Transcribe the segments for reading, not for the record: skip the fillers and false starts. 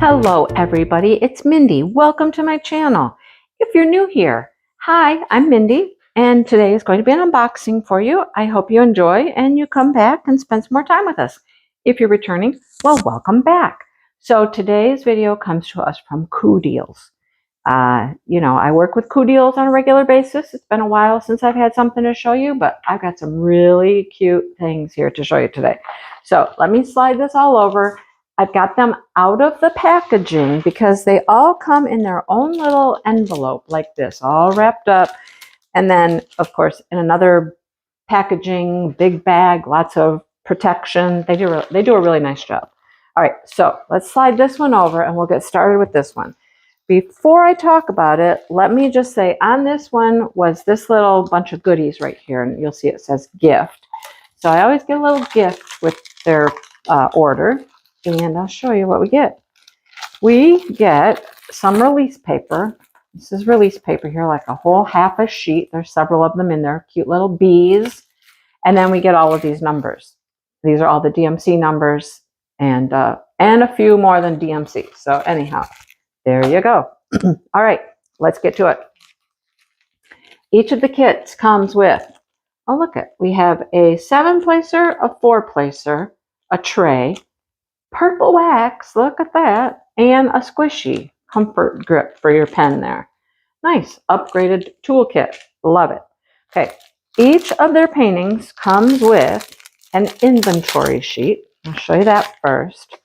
Hello everybody, it's Mindy. Welcome to my channel. If you're new here, hi, I'm Mindy, and today is going to be an unboxing for you. I hope you enjoy and you come back and spend some more time with us. If you're returning, well, welcome back. So today's video comes to us from Coodeals. I work with Coodeals on a regular basis. It's been a while since I've had something to show you, but I've got some really cute things here to show you today. So let me slide this all over. I've got them out of the packaging because they all come in their own little envelope like this, all wrapped up. And then, of course, in another packaging, big bag, lots of protection. They do a really nice job. All right, so let's slide this one over and we'll get started with this one. Before I talk about it, let me just say on this one was this little bunch of goodies right here, and you'll see it says gift. So I always get a little gift with their order. And I'll show you what we get. We get some release paper. This is release paper here, like a whole half a sheet. There's several of them in there, cute little bees. And then we get all of these numbers. These are all the DMC numbers and a few more than DMC. So anyhow, there you go. All right, let's get to it. Each of the kits comes with, oh look it, we have a 7-placer, a 4-placer, a tray, purple wax, look at that, and a squishy comfort grip for your pen there. Nice, upgraded toolkit, love it. Okay, each of their paintings comes with an inventory sheet. I'll show you that first.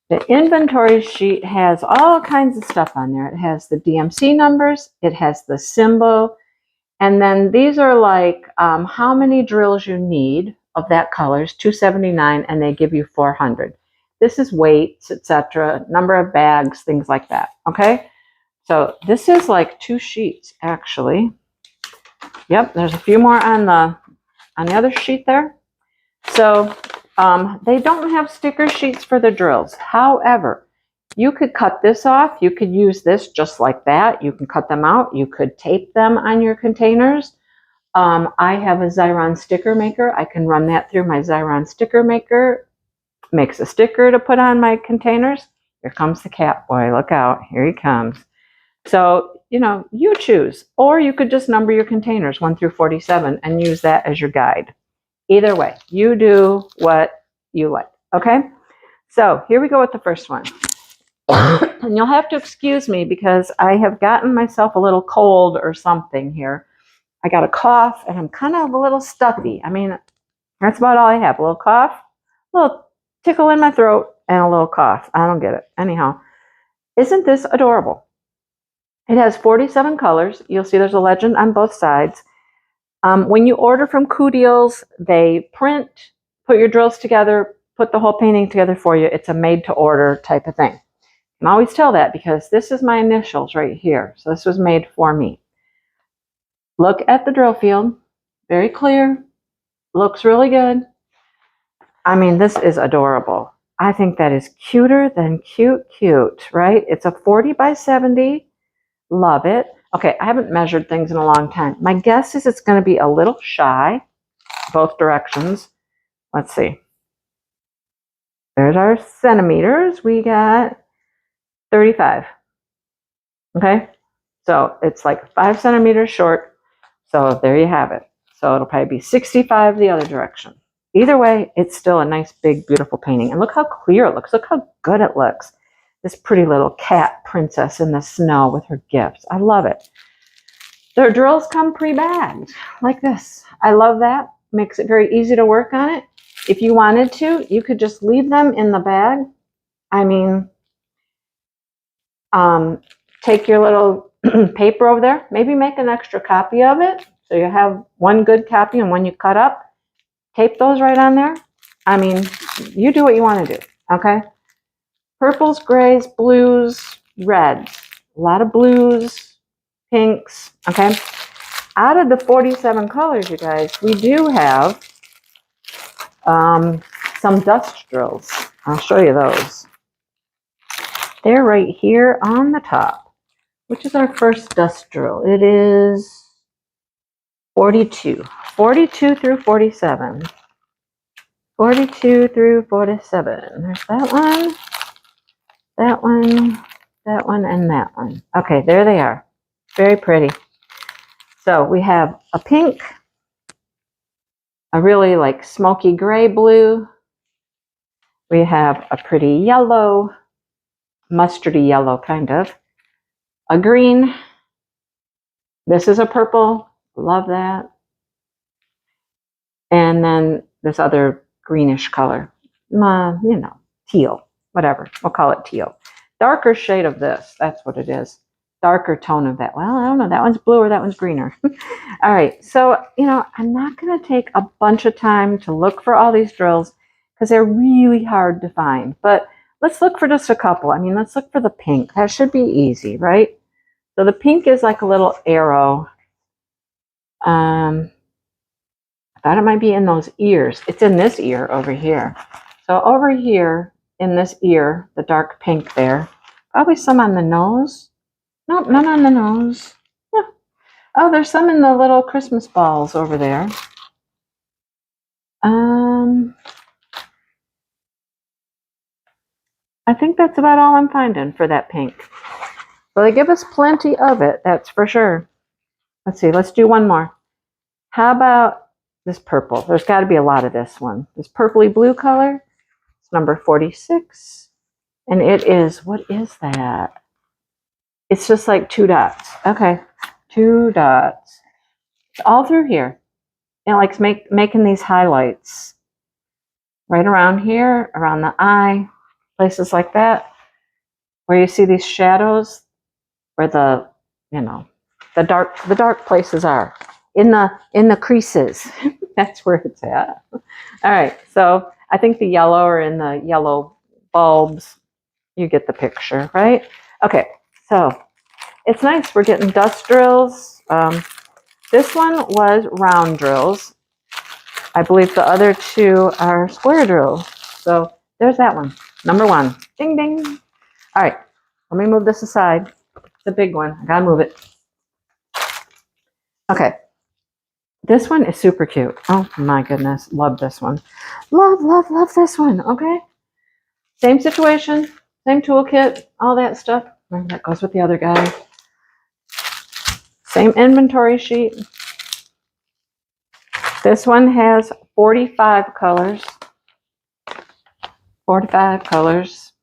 The inventory sheet has all kinds of stuff on there. It has the DMC numbers, it has the symbol, and then these are like how many drills you need of that color is 279, and they give you 400. This is weights, etc., number of bags, things like that, okay? So this is like 2 sheets, actually. Yep, there's a few more on the other sheet there. So they don't have sticker sheets for the drills. However, you could cut this off. You could use this just like that. You can cut them out. You could tape them on your containers. I have a Xyron sticker maker. I can run that through my Xyron sticker maker. Makes a sticker to put on my containers. Here comes the cat boy. Look out. Here he comes. So, you choose. Or you could just number your containers 1 through 47 and use that as your guide. Either way, you do what you like. Okay? So, here we go with the first one. And you'll have to excuse me because I have gotten myself a little cold or something here. I got a cough and I'm kind of a little stuffy. I mean, that's about all I have. A little cough, a little tickle in my throat, and a little cough. I don't get it. Anyhow, isn't this adorable? It has 47 colors. You'll see there's a legend on both sides. When you order from Coodeals, they print, put your drills together, put the whole painting together for you. It's a made-to-order type of thing. And I always tell that because this is my initials right here. So this was made for me. Look at the drill field. Very clear. Looks really good. I mean, this is adorable. I think that is cuter than cute, right? It's a 40 by 70. Love it. Okay, I haven't measured things in a long time. My guess is it's going to be a little shy, both directions. Let's see. There's our centimeters. We got 35. Okay, so it's like 5 centimeters short. So there you have it. So it'll probably be 65 the other direction. Either way, it's still a nice, big, beautiful painting. And look how clear it looks. Look how good it looks. This pretty little cat princess in the snow with her gifts. I love it. Their drills come pre-bagged like this. I love that. Makes it very easy to work on it. If you wanted to, you could just leave them in the bag. I mean, take your little paper over there. Maybe make an extra copy of it. So you have one good copy and one you cut up. Tape those right on there. I mean, you do what you want to do, okay? Purples, grays, blues, reds. A lot of blues, pinks, okay? Out of the 47 colors, you guys, we do have some dust drills. I'll show you those. They're right here on the top, which is our first dust drill. It is 42 through 47. 42 through 47. There's that one. that one, and that one. Okay, there they are. Very pretty. So we have a pink, a really like smoky gray blue. We have a pretty yellow, mustardy yellow kind of. A green. This is a purple. Love that. And then this other greenish color. You know, teal. Whatever. We'll call it teal. Darker shade of this. That's what it is. Darker tone of that. Well, I don't know. That one's blue or that one's greener. All right. So, you know, I'm not going to take a bunch of time to look for all these drills because they're really hard to find. But let's look for just a couple. I mean, let's look for the pink. That should be easy, right? So the pink is like a little arrow. I thought it might be in those ears. It's in this ear over here. So over here in this ear, the dark pink there, probably some on the nose. Nope, none on the nose. Yeah. Oh, there's some in the little Christmas balls over there. I think that's about all I'm finding for that pink. So they give us plenty of it, that's for sure. Let's see, let's do one more. How about this purple? There's got to be a lot of this one. This purpley blue color. It's number 46. And it is, what is that? It's just like 2 dots. Okay, 2 dots. It's all through here. And it likes making these highlights. Right around here, around the eye, places like that. Where you see these shadows, where the, you know, the dark places are. In the creases. That's where it's at. All right, so I think the yellow are in the yellow bulbs. You get the picture, right? Okay, so it's nice. We're getting dust drills. This one was round drills. I believe the other 2 are square drills. So there's that one. Number 1. Ding, ding. All right, let me move this aside. It's a big one. I gotta move it. Okay. This one is super cute. Oh my goodness. Love this one. Love this one. Okay. Same situation. Same toolkit. All that stuff. That goes with the other guy. Same inventory sheet. This one has 45 colors. 45 colors.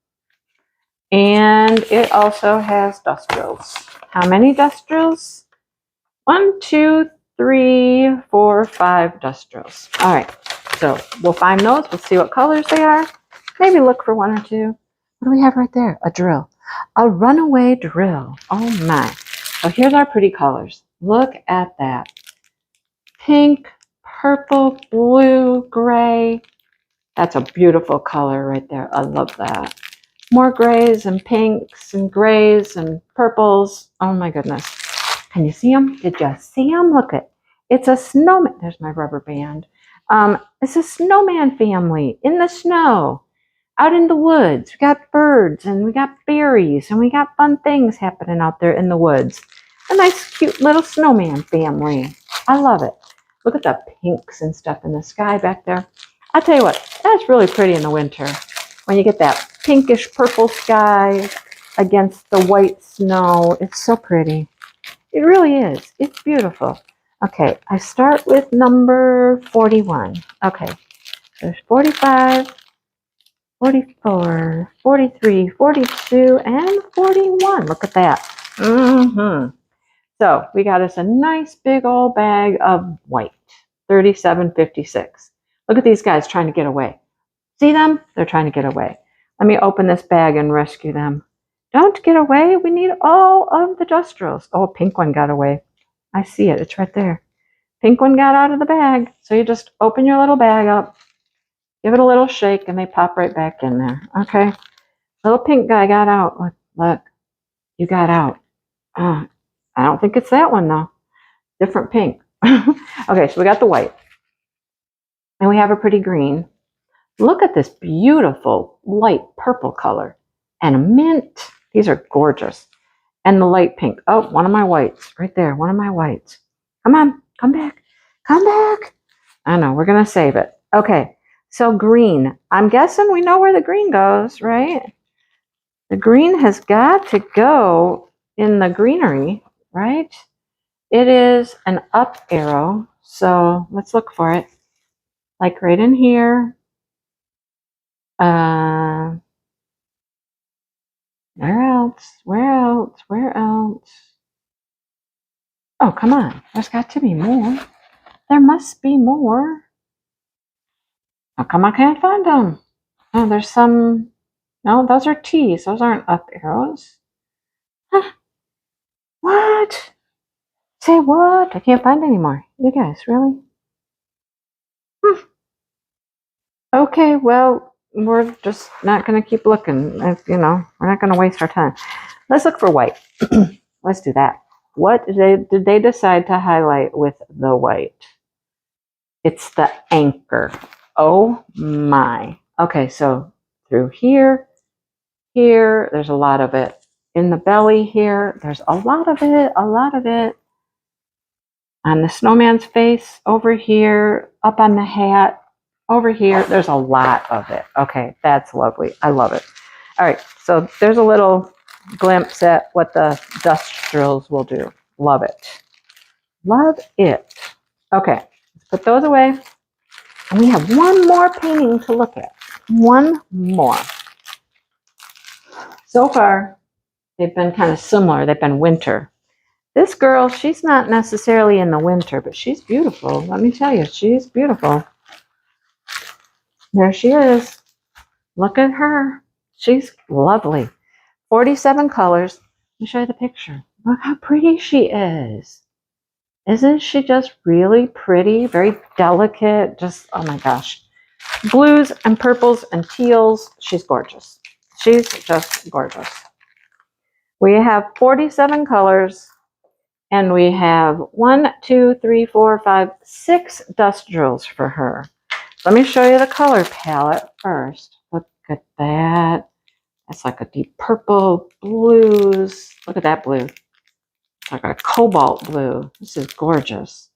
And it also has dust drills. How many dust drills? 1, 2, 3, 4, 5 dust drills. All right, so we'll find those. We'll see what colors they are. Maybe look for 1 or 2. What do we have right there? A drill. A runaway drill. Oh my. So here's our pretty colors. Look at that. Pink, purple, blue, gray. That's a beautiful color right there. I love that. More grays and pinks and grays and purples. Oh my goodness. Can you see them? Did you see them? Look at it. It's a snowman. There's my rubber band. It's a snowman family in the snow, out in the woods. We got birds and we got berries and we got fun things happening out there in the woods. A nice, cute little snowman family. I love it. Look at the pinks and stuff in the sky back there. I'll tell you what, that's really pretty in the winter. When you get that pinkish purple sky against the white snow, it's so pretty. It really is. It's beautiful. Okay, I start with number 41. Okay, there's 45, 44, 43, 42, and 41. Look at that. So we got us a nice big old bag of white, 37.56. Look at these guys trying to get away. See them? They're trying to get away. Let me open this bag and rescue them. Don't get away. We need all of the dust drills. Oh, pink one got away. I see it. It's right there. Pink one got out of the bag. So you just open your little bag up, give it a little shake, and they pop right back in there. Okay. Little pink guy got out. Look. You got out. I don't think it's that one, though. Different pink. Okay, so we got the white. And we have a pretty green. Look at this beautiful light purple color. And a mint. These are gorgeous. And the light pink. Oh, one of my whites. Right there. One of my whites. Come on. Come back. Come back. I know. We're going to save it. Okay. So green. I'm guessing we know where the green goes, right? The green has got to go in the greenery, right? It is an up arrow, so let's look for it. Like right in here. Where else? Where else? Where else? Oh, come on. There's got to be more. There must be more. How come I can't find them? Oh, there's some. No, those are T's. Those aren't up arrows. Huh. What? Say what? I can't find any more. You guys, really? Okay, well, we're just not going to keep looking. We're not going to waste our time. Let's look for white. Let's do that. What did they decide to highlight with the white? It's the anchor. Oh my. Okay, so through here, there's a lot of it. In the belly here, there's a lot of it. On the snowman's face, over here, up on the hat, over here, there's a lot of it. Okay, that's lovely. I love it. All right, so there's a little glimpse at what the dust drills will do. Love it. Love it. Okay, let's put those away. And we have one more painting to look at. One more. So far, they've been kind of similar. They've been winter. This girl, she's not necessarily in the winter, but she's beautiful. Let me tell you, she's beautiful. There she is. Look at her. She's lovely. 47 colors. Let me show you the picture. Look how pretty she is. Isn't she just really pretty? Very delicate. Just, oh my gosh. Blues and purples and teals. She's gorgeous. She's just gorgeous. We have 47 colors. And we have 6 dust drills for her. Let me show you the color palette first. Look at that. That's like a deep purple, blues. Look at that blue. It's like a cobalt blue. This is gorgeous.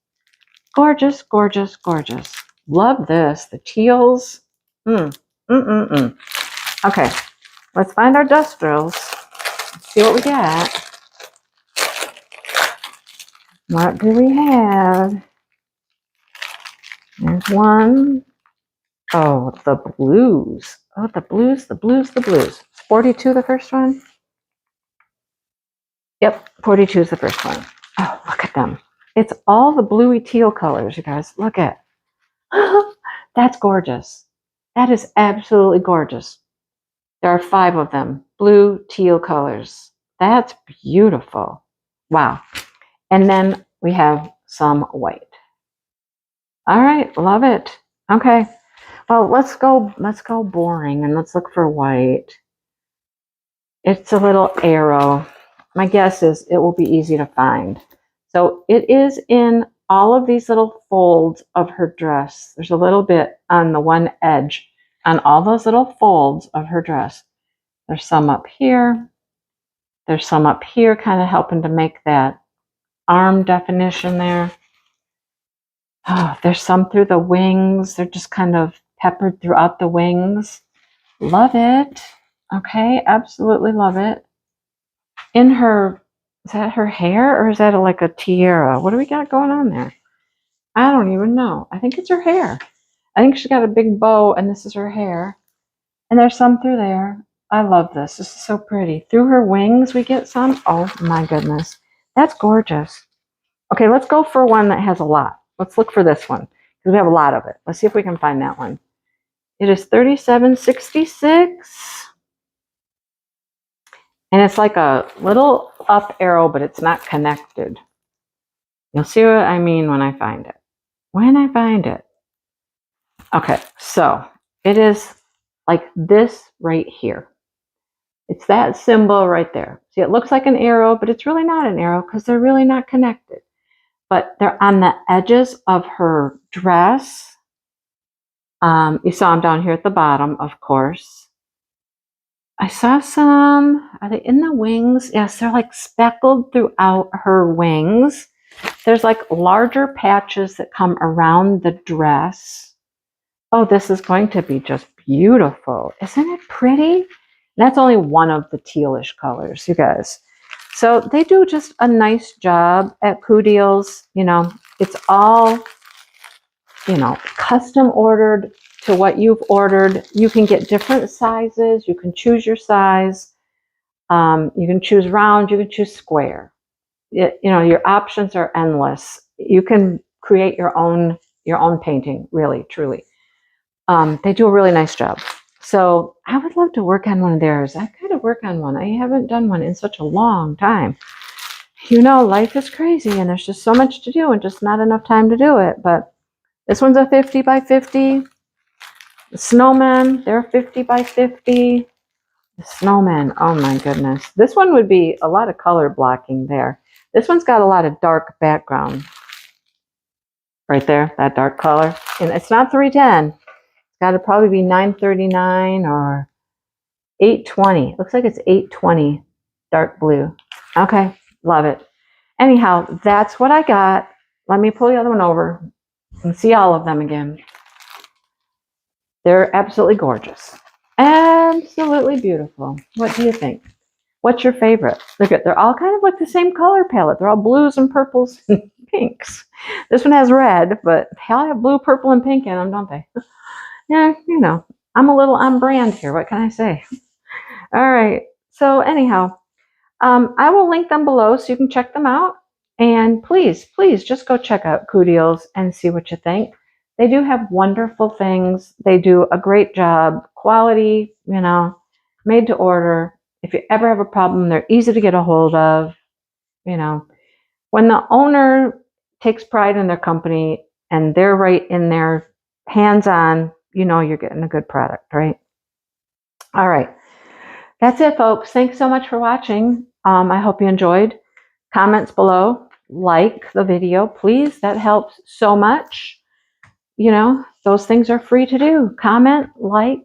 Gorgeous, gorgeous, gorgeous. Love this. The teals. Okay, let's find our dust drills. Let's see what we got. What do we have? There's one. Oh, the blues. Oh, the blues. It's 42, the first one? Yep, 42 is the first one. Oh, look at them. It's all the bluey teal colors, you guys. Look at. That's gorgeous. That is absolutely gorgeous. There are 5 of them. Blue, teal colors. That's beautiful. Wow. And then we have some white. All right, love it. Okay, well, let's go boring and let's look for white. It's a little arrow. My guess is it will be easy to find. So it is in all of these little folds of her dress. There's a little bit on the one edge on all those little folds of her dress. There's some up here. There's some up here kind of helping to make that arm definition there. Oh, there's some through the wings. They're just kind of peppered throughout the wings. Love it. Okay, absolutely love it. In her, is that her hair or is that like a tiara? What do we got going on there? I don't even know. I think it's her hair. I think she's got a big bow and this is her hair. And there's some through there. I love this. This is so pretty. Through her wings we get some. Oh my goodness. That's gorgeous. Okay, let's go for one that has a lot. Let's look for this one because we have a lot of it. Let's see if we can find that one. It is 3766. And it's like a little up arrow, but it's not connected. You'll see what I mean when I find it. Okay, so it is like this right here. It's that symbol right there. See, it looks like an arrow, but it's really not an arrow because they're really not connected. But they're on the edges of her dress. You saw them down here at the bottom, of course. I saw some. Are they in the wings? Yes, they're like speckled throughout her wings. There's like larger patches that come around the dress. Oh, this is going to be just beautiful. Isn't it pretty? And that's only one of the tealish colors, you guys. So they do just a nice job at Coodeals. You know, it's all, you know, custom ordered to what you've ordered. You can get different sizes. You can choose your size. You can choose round. You can choose square. You know, your options are endless. You can create your own painting, really, truly. They do a really nice job. So I would love to work on one of theirs. I've got to work on one. I haven't done one in such a long time. You know, life is crazy and there's just so much to do and just not enough time to do it. But this one's a 50 by 50. The snowmen, they're 50 by 50. The snowman, oh my goodness. This one would be a lot of color blocking there. This one's got a lot of dark background. Right there, that dark color. And it's not 310. Got to probably be 939 or 820. Looks like it's 820 dark blue. Okay, love it. Anyhow, that's what I got. Let me pull the other one over and see all of them again. They're absolutely gorgeous. Absolutely beautiful. What do you think? What's your favorite? Look at, they're all kind of like the same color palette. They're all blues and purples and pinks. This one has red, but they all have blue, purple, and pink in them, don't they? Yeah, you know, I'm a little on brand here. What can I say? All right. So anyhow, I will link them below so you can check them out. And please, please just go check out Coodeals and see what you think. They do have wonderful things. They do a great job. Quality, you know, made to order. If you ever have a problem, they're easy to get a hold of. You know, when the owner takes pride in their company and they're right in there, hands-on, you know you're getting a good product, right? All right. That's it, folks. Thanks so much for watching. I hope you enjoyed. Comments below. Like the video, please. That helps so much. You know, those things are free to do. Comment, like.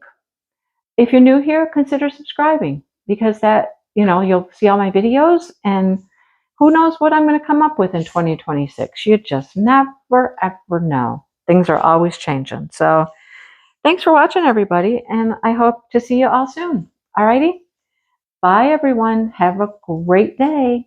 If you're new here, consider subscribing because that, you know, you'll see all my videos and who knows what I'm going to come up with in 2026. You just never, ever know. Things are always changing. So thanks for watching, everybody, and I hope to see you all soon. Alrighty? Bye, everyone. Have a great day.